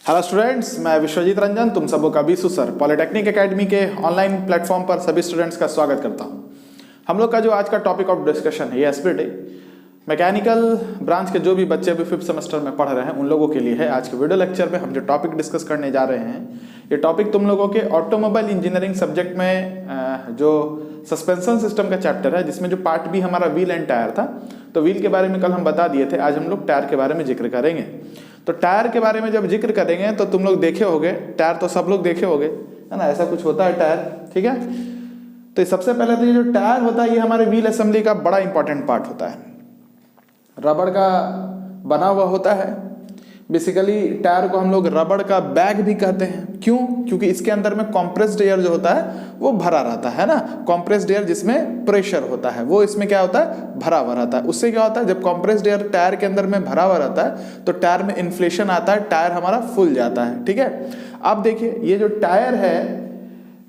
Hello students, मैं विश्वजीत रंजन तुम सबों का बीसू सर पॉलिटेक्निक एकेडमी के ऑनलाइन प्लेटफॉर्म पर सभी स्टूडेंट्स का स्वागत करता हूं। हम लोग का जो आज का टॉपिक ऑफ डिस्कशन है ये एसपीटी मैकेनिकल ब्रांच के जो भी बच्चे अभी 5th सेमेस्टर में पढ़ रहे हैं उन लोगों के लिए है। आज के वीडियो लेक्चर में हम जो टॉपिक डिस्कस करने जा रहे हैं ये टॉपिक तुम लोगों के ऑटोमोबाइल इंजीनियरिंग सब्जेक्ट में जो सस्पेंशन सिस्टम का चैप्टर है जिसमें जो पार्ट बी हमारा व्हील एंड टायर था, तो व्हील के बारे में कल हम बता दिए थे। आज हम लोग टायर के बारे में जिक्र करेंगे। तो टायर के बारे में जब जिक्र करेंगे तो तुम लोग देखे होगे, टायर तो सब लोग देखे होगे, है ना, ऐसा कुछ होता है टायर, ठीक है। तो सबसे पहले तो ये जो टायर होता है ये हमारे व्हील असेंबली का बड़ा इंपॉर्टेंट पार्ट होता है। रबड़ का बना हुआ होता है। बेसिकली टायर को हम लोग रबड़ का बैग भी कहते हैं। क्यों? क्योंकि इसके अंदर में कॉम्प्रेस्ड एयर जो होता है वो भरा रहता है ना। कॉम्प्रेस्ड एयर जिसमें प्रेशर होता है वो इसमें क्या होता है, भरा हुआ रहता है। उससे क्या होता है, जब कॉम्प्रेस्ड एयर टायर के अंदर में भरा हुआ रहता है तो टायर में इन्फ्लेशन आता है, टायर हमारा फूल जाता है, ठीक है। अब देखिए ये जो टायर है,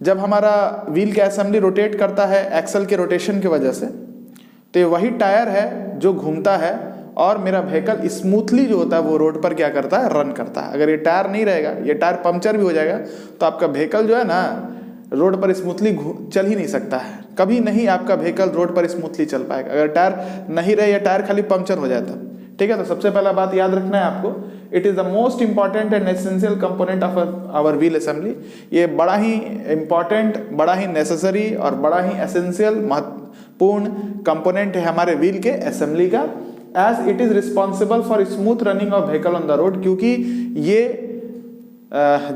जब हमारा व्हील का असेंबली रोटेट करता है एक्सल के रोटेशन की वजह से, तो ये वही टायर है जो घूमता है और मेरा व्हीकल स्मूथली जो होता है वो रोड पर क्या करता है, रन करता है। अगर ये टायर नहीं रहेगा, ये टायर पंक्चर भी हो जाएगा तो आपका व्हीकल जो है ना रोड पर स्मूथली चल ही नहीं सकता है। कभी नहीं आपका व्हीकल रोड पर स्मूथली चल पाएगा अगर टायर नहीं रहे या टायर खाली पंक्चर हो जाता, ठीक है। तो सबसे पहला बात याद रखना है आपको, it is the most important and essential component of our wheel assembly. ये बड़ा ही इंपॉर्टेंट, बड़ा ही नेसेसरी और बड़ा ही एसेंशियल महत्वपूर्ण कंपोनेंट है हमारे व्हील के असेंबली का, as it is responsible for smooth running of vehicle on the road. क्योंकि ये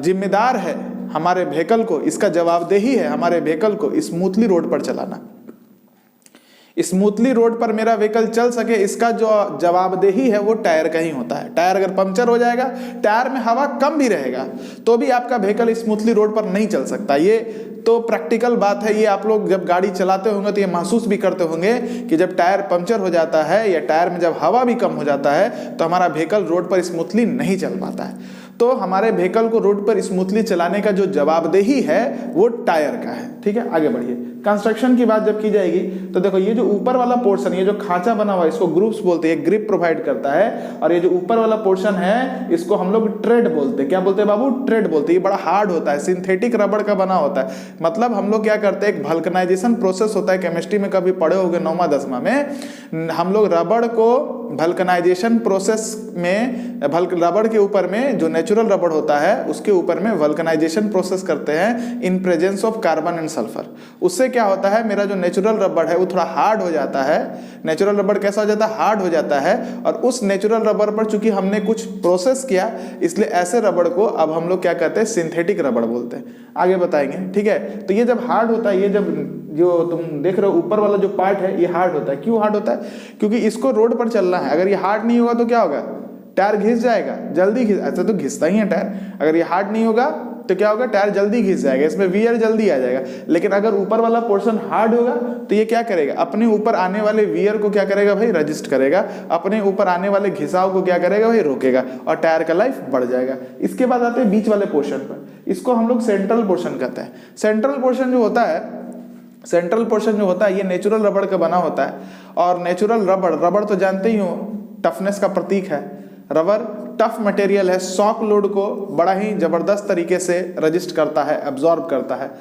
जिम्मेदार है हमारे व्हीकल को, इसका जवाबदेही है हमारे व्हीकल को स्मूथली रोड पर चलाना। स्मूथली रोड पर मेरा व्हीकल चल सके इसका जो जवाबदेही है वो टायर का ही होता है। टायर अगर पंक्चर हो जाएगा, टायर में हवा कम भी रहेगा तो भी आपका व्हीकल स्मूथली रोड पर नहीं चल सकता। ये तो प्रैक्टिकल बात है। ये आप लोग जब गाड़ी चलाते होंगे तो ये महसूस भी करते होंगे कि जब टायर पंक्चर हो जाता है या टायर में जब हवा भी कम हो जाता है तो हमारा व्हीकल रोड पर स्मूथली नहीं चल पाता है। तो हमारे व्हीकल को रोड पर स्मूथली चलाने का जो जवाबदेही है वो टायर का है, ठीक है। आगे बढ़िए, कंस्ट्रक्शन की बात जब की जाएगी तो देखो ये जो ऊपर वाला पोर्शन, ये जो खांचा बना हुआ है इसको ग्रूव्स बोलते हैं, ग्रिप प्रोवाइड करता है। और ये जो ऊपर वाला पोर्शन है इसको हम लोग ट्रेड बोलते हैं। क्या बोलते हैं बाबू? ट्रेड बोलते हैं। ये बड़ा हार्ड होता है, सिंथेटिक रबड़ का बना होता है। मतलब हम लोग क्या करते हैं, एक वल्कनाइजेशन प्रोसेस होता है, केमिस्ट्री में कभी पढ़े होंगे 9वां 10वां में। हम लोग रबड़ को वल्कनाइजेशन प्रोसेस में रबड़ के ऊपर में जो नेचुरल रबड़ होता है उसके ऊपर में वल्कनाइजेशन प्रोसेस करते हैं इन presence of carbon and sulphur. उससे क्या होता है, मेरा जो नेचुरल रबड़ है वो थोड़ा हार्ड हो जाता है। नेचुरल रबड़ कैसा हो जाता है, हार्ड हो जाता है। और उस नेचुरल रबड़ पर चूंकि हमने कुछ प्रोसेस किया इसलिए ऐसे रबड़ को अब हम लोग क्या कहते हैं, सिंथेटिक रबड़ बोलते हैं। आगे बताएंगे, ठीक है। तो ये जब हार्ड होता है, ये जब जो तुम देख रहे हो ऊपर वाला जो पार्ट है ये हार्ड होता है। क्यों हार्ड होता है? क्योंकि इसको रोड पर चलना है। अगर ये हार्ड नहीं होगा तो क्या होगा, टायर घिस जाएगा, जल्दी घिस, ऐसा तो घिसता ही है टायर। अगर ये हार्ड नहीं होगा तो क्या होगा, टायर जल्दी घिस जाएगा, इसमें वियर जल्दी आ जाएगा। लेकिन अगर ऊपर वाला पोर्शन हार्ड होगा तो ये क्या करेगा, अपने ऊपर आने वाले वियर को क्या करेगा भाई, रजिस्ट करेगा। अपने ऊपर आने वाले घिसाव को क्या करेगा भाई, रोकेगा और टायर का लाइफ बढ़ जाएगा। इसके बाद आते हैं बीच वाले पोर्शन पर, इसको हम लोग सेंट्रल पोर्शन कहते हैं। सेंट्रल पोर्शन जो होता है, सेंट्रल पोर्शन जो होता है ये नेचुरल रबड़ का बना होता है। और नेचुरल रबड़, रबड़ तो जानते ही हो टफनेस का प्रतीक है। रबड़ टफ मटेरियल है, शॉक लोड को बड़ा ही जबरदस्त तरीके से रजिस्ट करता है, एब्जॉर्ब करता है।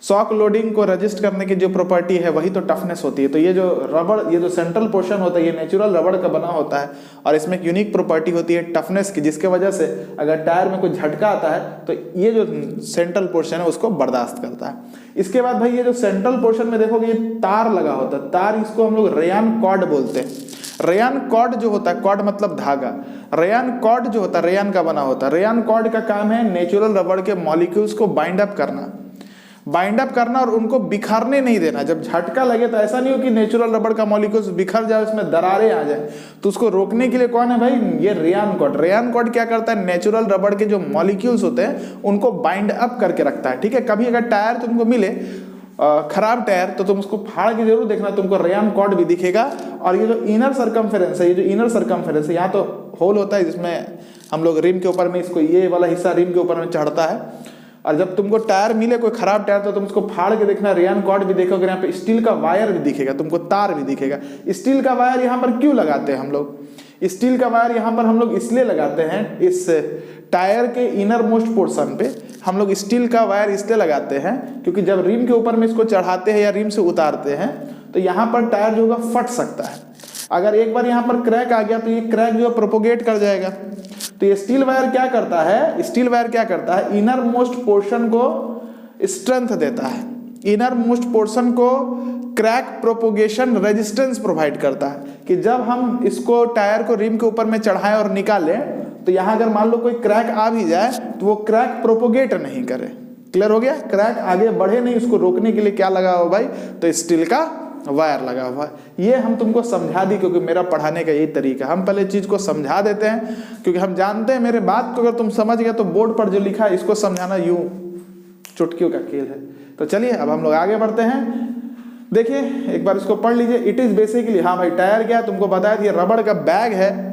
शॉक लोडिंग को रजिस्ट करने की जो प्रॉपर्टी है वही तो टफनेस होती है। तो ये जो रबड़, ये जो सेंट्रल पोर्शन होता है ये नेचुरल रबड़ का बना होता है और इसमें एक यूनिक प्रॉपर्टी होती है टफनेस की, जिसके वजह से अगर टायर में कोई झटका आता है तो ये जो सेंट्रल पोर्शन है उसको बर्दाश्त करता है। इसके बाद भाई ये जो सेंट्रल पोर्शन में देखोगे ये तार लगा होता है, तार, इसको हम लोग रेयान कॉर्ड बोलते हैं। रेयान कॉर्ड जो होता है, कॉर्ड मतलब धागा, रेयान कॉर्ड जो होता है रेयान का बना होता है। रेयान कॉर्ड का काम है नेचुरल रबड़ के मॉलिक्यूल्स को बाइंड अप करना, बाइंड अप करना और उनको बिखरने नहीं देना। जब झटका लगे तो ऐसा नहीं हो कि नेचुरल रबड़ का मॉलिक्यूल्स बिखर जाए, उसमें दरारें आ जाए, तो उसको रोकने के लिए कौन है भाई, ये रेयान कॉर्ड। रेयान कॉर्ड क्या करता है, नेचुरल रबड़ के जो मॉलिक्यूल्स होते हैं उनको बाइंड अप करके रखता है, ठीक है। कभी अगर टायर तुमको मिले खराब टायर तो तुम उसको फाड़ के जरूर देखना, तुमको रेयान कॉर्ड भी दिखेगा। और ये जो इनर सर्कमफेरेंस है, ये जो इनर सर्कमफेरेंस है, यहाँ तो होल होता है जिसमें हम लोग रिम के ऊपर में इसको, ये वाला हिस्सा रिम के ऊपर में चढ़ता है। और जब तुमको टायर मिले कोई खराब टायर तो तुम उसको फाड़ के देखना, रेयान कॉर्ड भी देखोगे, यहाँ पे स्टील का वायर भी दिखेगा, तुमको तार भी दिखेगा। स्टील का वायर यहाँ पर क्यों लगाते हैं हम लोग? स्टील का वायर यहाँ पर हम लोग इसलिए लगाते हैं, इस टायर के इनर मोस्ट पोर्शन पे हम लोग स्टील का वायर इसलिए लगाते हैं क्योंकि जब रिम के ऊपर में इसको चढ़ाते हैं या रिम से उतारते हैं तो यहाँ पर टायर जो होगा फट सकता है। अगर एक बार यहाँ पर क्रैक आ गया तो ये क्रैक जो है प्रोपोगेट कर जाएगा। तो ये स्टील वायर क्या करता है, स्टील वायर क्या करता है, इनर मोस्ट पोर्शन को स्ट्रेंथ देता है, इनर मोस्ट पोर्शन को क्रैक प्रोपोगेशन रेजिस्टेंस प्रोवाइड करता है कि जब हम इसको टायर को रिम के ऊपर में चढ़ाएं और निकालें तो यहाँ अगर मान लो कोई क्रैक आ भी जाए तो वो क्रैक प्रोपोगेट नहीं करे। क्लियर हो गया, क्रैक आगे बढ़े नहीं, उसको रोकने के लिए क्या लगा हुआ भाई, तो स्टील का वायर लगा हुआ है। ये हम तुमको समझा दी क्योंकि मेरा पढ़ाने का यही तरीका, हम पहले चीज को समझा देते हैं क्योंकि हम जानते हैं मेरे बात को अगर तुम समझ गए तो बोर्ड पर जो लिखा है इसको समझाना यूं चुटकियों का खेल है। तो चलिए अब हम लोग आगे बढ़ते हैं। देखिए एक बार इसको पढ़ लीजिए। इट इज बेसिकली, हाँ भाई टायर क्या है तुमको बताया था, ये रबड़ का बैग है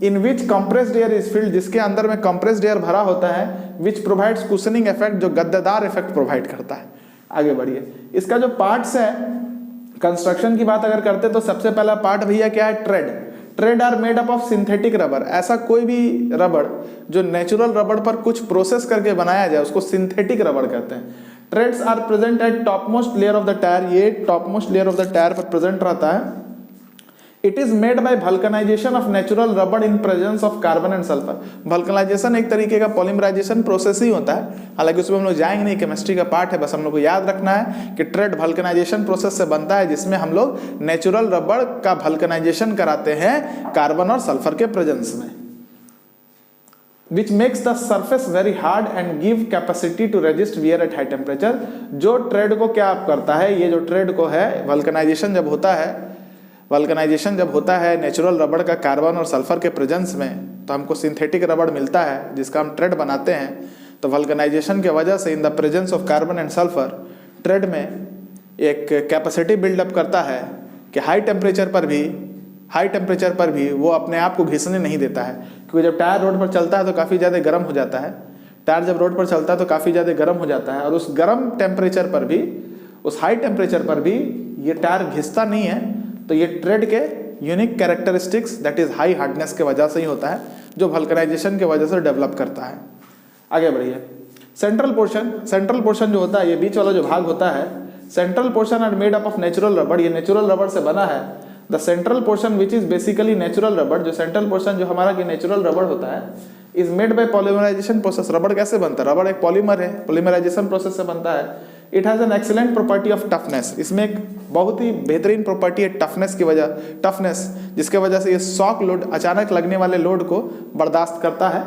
इन विच कंप्रेस्ड एयर इज फिल्ड, जिसके अंदर में कंप्रेस्ड एयर भरा होता है, विच प्रोवाइड्स कुशनिंग इफेक्ट, जो गद्देदार इफेक्ट प्रोवाइड करता है। आगे बढ़िए। इसका जो पार्ट्स है, कंस्ट्रक्शन की बात अगर करते तो सबसे पहला पार्ट भैया क्या है, tread. Tread are made up of synthetic rubber. ऐसा कोई भी रबड़ जो नेचुरल रबड़ पर कुछ प्रोसेस करके बनाया जाए उसको सिंथेटिक रबड़ कहते हैं। Treads are present at top most layer of the tyre, ये top most layer of the tyre पर प्रेजेंट रहता है। It is made by vulcanisation of natural रबड़ in presence of carbon and sulphur. Vulcanisation एक तरीके का polymerisation process ही होता है, हालांकि उसमें हम लोग जाएंगे नहीं, केमिस्ट्री का पार्ट है, बस हम लोग को याद रखना है कि ट्रेड वल्कनाइजेशन प्रोसेस से बनता है जिसमें हम लोग नेचुरल रबड़ का वल्कनाइजेशन कराते हैं कार्बन और सल्फर के प्रेजेंस में। Which makes the surface very hard and give capacity to resist wear at high temperature। जो ट्रेड को क्या आप करता है, ये जो ट्रेड को है वल्कनाइजेशन जब होता है, वल्कनाइजेशन जब होता है नेचुरल रबड़ का कार्बन और सल्फर के प्रेजेंस में तो हमको सिंथेटिक रबड़ मिलता है जिसका हम ट्रेड बनाते हैं। तो वल्कनाइजेशन के वजह से in the presence of carbon and sulphur trade में एक कैपेसिटी बिल्डअप करता है कि हाई टेम्परेचर पर भी वो अपने आप को घिसने नहीं देता है, क्योंकि जब टायर रोड पर चलता है तो काफ़ी ज़्यादा गर्म हो जाता है। टायर जब रोड पर चलता है तो काफ़ी ज़्यादा गर्म हो जाता है और उस गर्म टेम्परेचर पर भी, उस हाई टेम्परेचर पर भी ये टायर घिसता नहीं है। तो ये ट्रेड के unique characteristics that is high hardness के वजह से ही होता है, जो वल्कनाइजेशन के वजह से डेवलप करता है। आगे बढ़िए। सेंट्रल पोर्शन जो होता है, ये बीच वाला जो भाग होता है, central portion are made up of natural रबड़, ये नेचुरल रबड़ से बना है। The central portion which is basically natural रबड़, जो सेंट्रल पोर्शन जो हमारा नेचुरल रबड़ होता है, is made by polymerization process. रबड़ कैसे बनता है, रबड़ एक पॉलीमर है, पॉलीमराइजेशन प्रोसेस से बनता है। It has an excellent property of toughness, इसमें एक बहुत ही बेहतरीन प्रॉपर्टी है टफनेस की वजह, टफनेस जिसके वजह से ये शॉक लोड, अचानक लगने वाले लोड को बर्दाश्त करता है।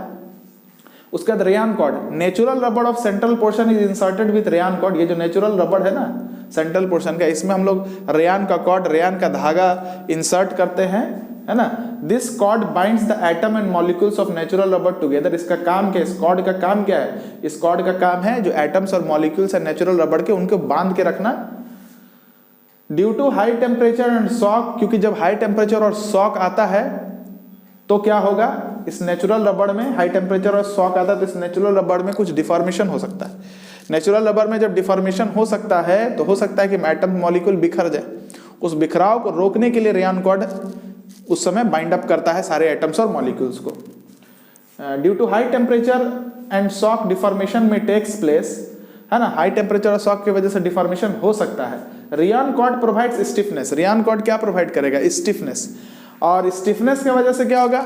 उसके बाद रेयान कॉर्ड, नेचुरल रबड़ of central portion is inserted with rayon cord. ये जो नेचुरल रबड़ है ना सेंट्रल पोर्शन का, इसमें हम लोग रेयान का कॉर्ड, रेयान का धागा इंसर्ट करते हैं, है ना। This cord binds the atom and molecules of natural रबड़ टुगेदर। इसका काम क्या है, इस कॉर्ड का काम क्या है, इस कॉर्ड का काम है जो एटम्स और मॉलिक्यूल्स है नेचुरल रबड़ के, उनको बांध के रखना। Due to high temperature and shock, क्योंकि जब हाई टेम्परेचर और शॉक आता है तो क्या होगा, इस नेचुरल रबड़ में हाई टेम्परेचर और शॉक आता है तो इस नेचुरल रबड़ में कुछ डिफॉर्मेशन हो सकता है। नेचुरल रबड़ में जब डिफॉर्मेशन हो सकता है तो हो सकता है कि एटम मॉलिक्यूल बिखर जाए। उस बिखराव को रोकने के लिए रेयान कॉर्ड उस समय बाइंड अप करता है सारे एटम्स और मॉलिक्यूल्स को। Due to high temperature and shock deformation में टेक्स प्लेस, है ना, हाई टेम्परेचर और शॉक की वजह से डिफॉर्मेशन हो सकता है। Rayon cord provides stiffness, rayon cord क्या प्रोवाइड करेगा, स्टिफनेस, और स्टिफनेस की वजह से क्या होगा,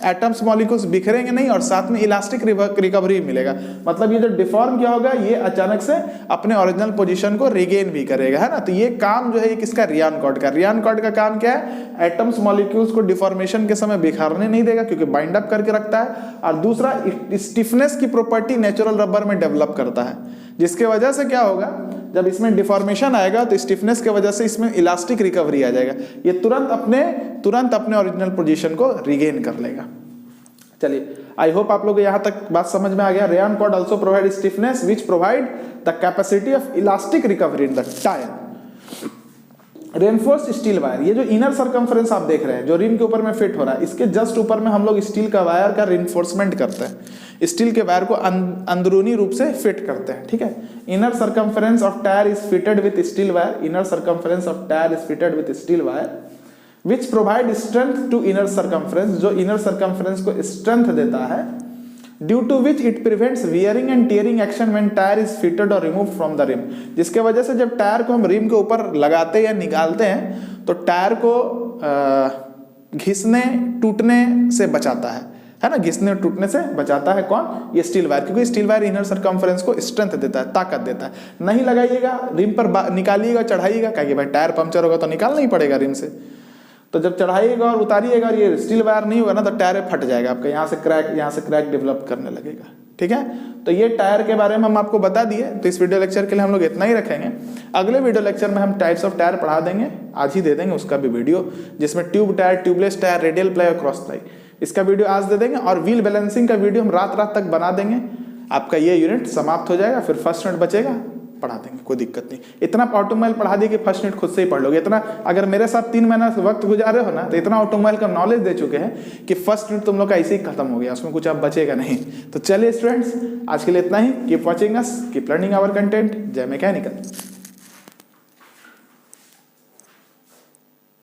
एटम्स मॉलिक्यूल्स बिखरेंगे नहीं और साथ में इलास्टिक रिकवरी मिलेगा। मतलब ये जो डिफॉर्म क्या होगा, ये अचानक से अपने ओरिजिनल पोजीशन को रिगेन भी करेगा, है ना। तो ये काम जो है ये किसका, रेयान कॉर्ड का। रेयान कॉर्ड का काम क्या है, एटम्स मॉलिक्यूल्स को डिफॉर्मेशन के समय बिखरने नहीं देगा क्योंकि बाइंड अप करके रखता है, और दूसरा स्टिफनेस की प्रॉपर्टी नेचुरल रबर में डेवलप करता है, जिसके वजह से क्या होगा, जब इसमें डिफॉर्मेशन आएगा तो स्टिफनेस की वजह से इसमें इलास्टिक रिकवरी आ जाएगा, ये तुरंत अपने ओरिजिनल पोजीशन को रिगेन कर लेगा। चलिए, आई होप आप लोग यहाँ तक बात समझ में आ गया। Rayon cord also provide stiffness which provide the capacity of elastic recovery in the tyre. Reinforced steel wire, ये जो इनर सर्कमफ्रेंस आप देख रहे हैं जो रिम के ऊपर में फिट हो रहा है, इसके जस्ट ऊपर में हम लोग स्टील का वायर का रेनफोर्समेंट करते हैं, स्टील के वायर को अंदरूनी रूप से फिट करते हैं, ठीक है। Inner circumference of tyre is fitted with steel wire, inner circumference of tyre is fitted with steel wire which provide strength to inner circumference, जो इनर सर्कमफ्रेंस को स्ट्रेंथ देता है, due to which it prevents wearing and tearing action when tyre is fitted और remove from the rim, जिसके वजह से जब tyre को हम रिम के ऊपर लगाते या निकालते हैं तो टायर को घिसने टूटने से बचाता है ना, घिसने टूटने से बचाता है कौन, ये स्टील वायर, क्योंकि स्टील वायर इनर सर्कमफ्रेंस को स्ट्रेंथ देता है, ताकत देता है। नहीं लगाइएगा रिम पर, निकालिएगा चढ़ाइएगा, कहिए भाई टायर पंक्चर होगा तो निकालना ही पड़ेगा रिम से, तो जब चढ़ाइएगा और उतारिएगा और ये स्टील वायर नहीं होगा ना तो टायर फट जाएगा आपका, यहाँ से क्रैक डेवलप करने लगेगा। ठीक है, तो ये टायर के बारे में हम आपको बता दिए। तो इस वीडियो लेक्चर के लिए हम लोग इतना ही रखेंगे। अगले वीडियो लेक्चर में हम टाइप्स ऑफ टायर पढ़ा देंगे, आज ही दे देंगे उसका भी वीडियो, जिसमें tube tyre, tubeless tyre, radial ply और क्रॉस प्लाई, इसका वीडियो आज दे देंगे। और व्हील बैलेंसिंग का वीडियो हम रात तक बना देंगे। आपका ये यूनिट समाप्त हो जाएगा, फिर फर्स्ट यूनिट बचेगा, पढ़ा देंगे, कोई दिक्कत नहीं। इतना ऑटोमोबाइल पढ़ा दिए कि फर्स्ट यूनिट खुद से ही पढ़ लोगे। इतना अगर मेरे साथ 3 महीना वक्त गुजारे हो ना तो इतना ऑटोमोबाइल का नॉलेज दे चुके हैं कि फर्स्ट यूनिट तुम लोग का ऐसे ही खत्म हो गया, उसमें कुछ अब बचेगा नहीं। तो चलिए स्टूडेंट्स, आज के लिए इतना ही। Keep watching us, keep learning our content. जय मैकेनिकल।